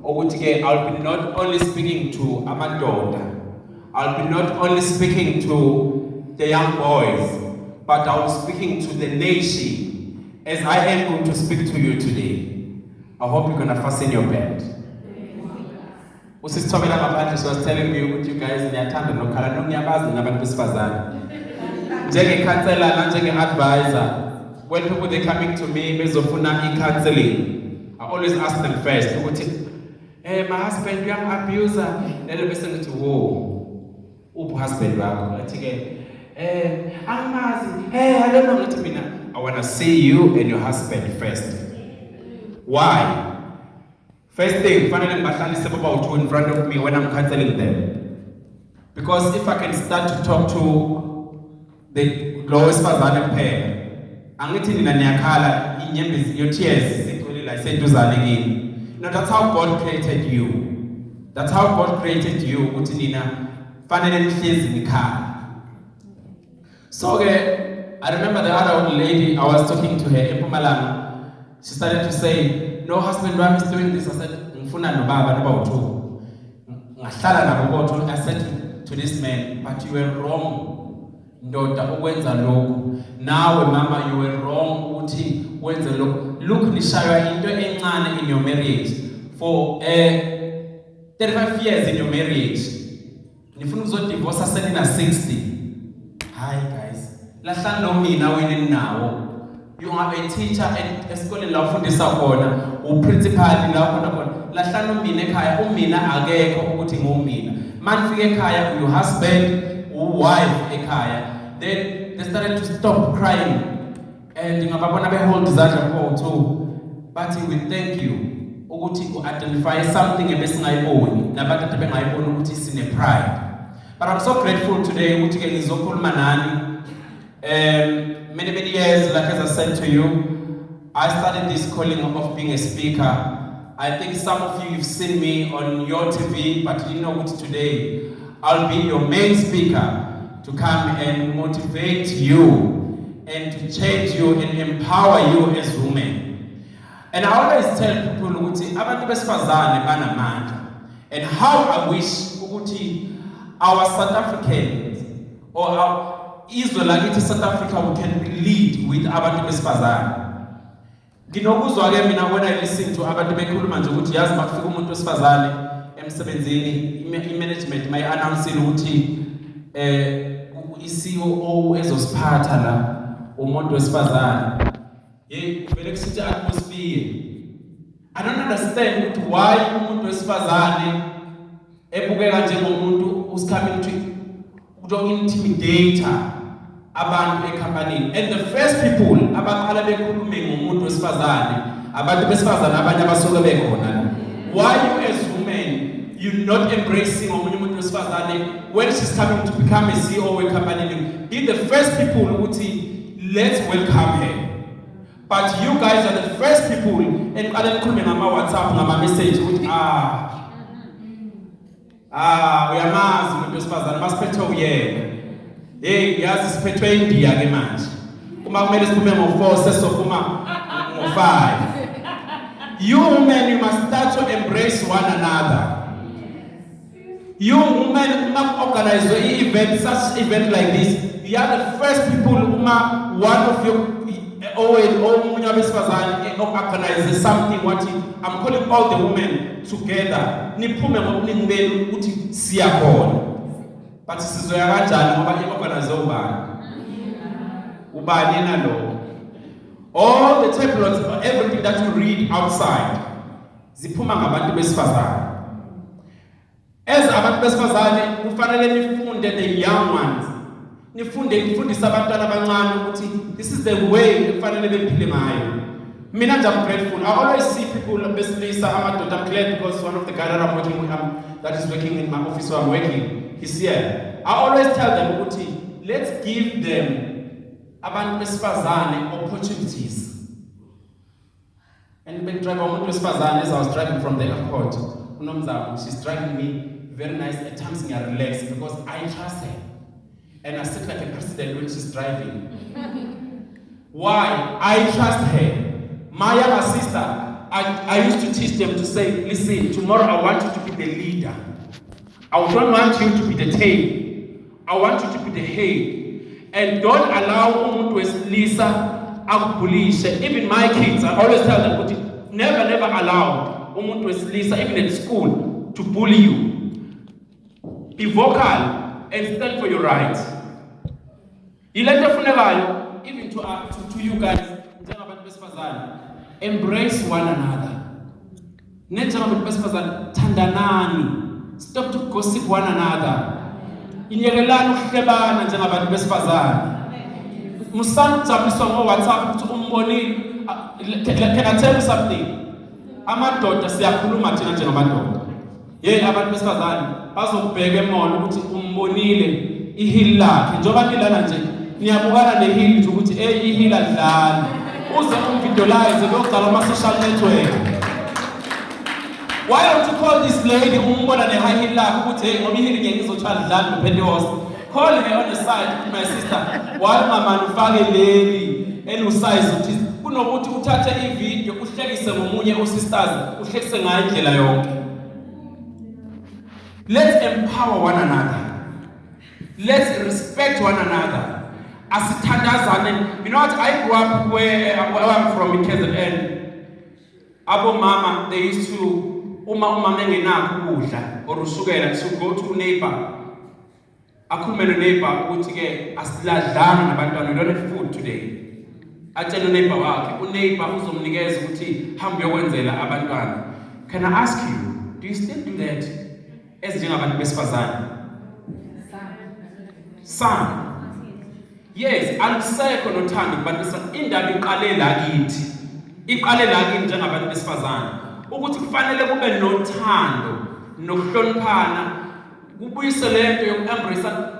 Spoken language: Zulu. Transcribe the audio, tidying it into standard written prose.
ukuthi I'll be not only speaking to amadoda, I'll be not only speaking to the young boys, but I'll be speaking to the nation as I am going to speak to you today. I hope you're going to fasten your belt. Usisi Thobela ngaphandle was telling me ukuthi you guys niyathanda nokhala nongiyabazi nabantu besifazane. Njenge counselor na njenge advisor, when people they coming to me bezofuna i-counseling, I always ask them first ukuthi my husband uyangi-abuser, lelo bese ngithi uphi husband wakho? Athi angimazi, I don't know, ngithi mina I want to see you and your husband first. Why? First thing, fanele ngibahlalise baba in front of me when I'm counseling them. Because if I can start to talk to the lowest wesifazane kuphela, angithi nina niyakhala inyembezi your tears zigcwele la seduzane kini. No, that's how God created you. That's how God created you. Ukuthi nina fanele nihlezi nikhala. So I remember the other old lady, I was talking to her in Mpumalanga. She started to say, no, husband wami is doing this. I said, ngifuna nobaba nobawuthu. Ngahlala nabo bothu. I said to this man, but you were wrong. Ndoda ukwenza lokho. Nawe mama, you were wrong ukuthi wenze lokho. Look, nishaywa into encane in your marriage for 35 years in your marriage. Nifuna ukuzodivorce senina 60. Hi guys. Lahlani nomina wena nawo. You are a teacher at esikoleni la ufundisa khona, uprincipal la ufunda khona. Lahlani nomina ekhaya, umina akekho ukuthi ngumina. Manifike ekhaya your husband, wife ekhaya. Then they started to stop crying. And ngababona behold izandla kubo but we thank you ukuthi identify something ebesingayiboni nabantu bengayiboni ukuthi sine pride. But I'm so grateful today ukuthi ke ngizokhuluma nani. Many years, like as I said to you, I started this calling of being a speaker. I think some of you have seen me on your TV, but you know what, today I'll be your main speaker to come and motivate you and to change you and empower you as women. And I always tell people ukuthi abantu besifazane banamandla, and how I wish ukuthi our South Africans or our Israel South Africa we can lead with abantu besifazane. Nginokuzwa ke mina when I listen to abantu bekhuluma nje ukuthi yazi makufika umuntu wesifazane emsebenzini i-management may announce ukuthi i-CEO ezosiphatha la umuntu wesifazane. Vele kusithi atmosphere. I don't understand ukuthi why umuntu wesifazane ebukeka njengomuntu who's coming to intimidate abantu ecompany. And the first people abaqala bekhulume ngomuntu wesifazane, abantu besifazane abanye abasoke bekhona. Why you as women you not embracing umuntu wesifazane when she's coming to become a CEO of a company? Be the first people ukuthi let's welcome her. But you guys are the first people and qala nikhulume ngama WhatsApp ngama message ukuthi uyamazi umuntu wesifazane masiphethe uyena. Yazi siphethwe India ke manje. Uma kumele siphume ngo4 sesophuma ngo5. You women, you must start to embrace one another. You women, organize an event, such event like this. You are the first people one of you organize something what I'm calling all the women together. Niphume ngobuningibeni ukuthi siyakhona. But sizoya kanjani ngoba i-organize ubani nalo. All the tabloids, everything that you read outside, ziphuma ngabantu besifazane. As abantu besifazane kufanele nifunde the young ones. Nifundisa abantwana abancane ukuthi this is the way kufanele bephile ngayo. Mina I'm grateful. I always see people besilisa amadoda. I'm glad because one of the guys that I'm working with that is working in my office where I'm working, he's here. I always tell them ukuthi let's give them abantu besifazane opportunities. And when driver umuntu besifazane, as I was driving from the airport, unomzamo, she's driving me very nice. At times I relax because I trust her. And I sit like a president when she's driving. Why? I trust her. My younger sister, I used to teach them to say, listen, tomorrow I want you to be the leader. I don't want you to be the tail. I want you to be the head. And don't allow umuntu wesilisa akubhulishe. Even my kids, I always tell them, never allow umuntu wesilisa, even at school, to bully you. Be vocal and stand for your rights. Even to you guys, embrace one another. Stop to gossip one another. Inyekelana ukuhlebana njengabantu besifazane. Musanijabulisa ngoWhatsApp ukuthi umbonile. Can I tell you something? Amadoda siyakhuluma thina njengamadoda. Abantu besifazane bazokubheka emall ukuthi umbonile ihili lakhe. Njoba nilana nje niyabukana nehili nje ukuthi ihili adlala. Uze umvideolize lokugcala ama social network. Why don't you call this lady umbona ne high heel lakhe ukuthi hey ngoba ihili ngeke izothwala dlala noPentecost. Call her on the side, my sister. Why mama ufake leli elusize ukuthi kunokuthi uthathe ivideo uhlekise ngomunye usisters uhlekise ngayo indlela yonke. Let's empower one another. Let's respect one another. Asithandazane. You know what? I grew up where I'm from in KZN. Abo mama, they used to umama engenakho ukudla or ushukela to go to neighbor. Akhulume no neighbor ukuthi ke asiladlana nabantwana, we don't have food today. Atshela neighbor wakhe, uneighbor uzomnikeza ukuthi hambe uyokwenzela abantwana. Can I ask you, do you still do that as njengabantu besifazane? Some. Yes, alisekho nothando kubantu indaba iqale la kithi. Iqale la kimi njengabantu besifazane. Ukuthi kufanele kube nothando, nokuhloniphana, kubuyise lento yoku-embrace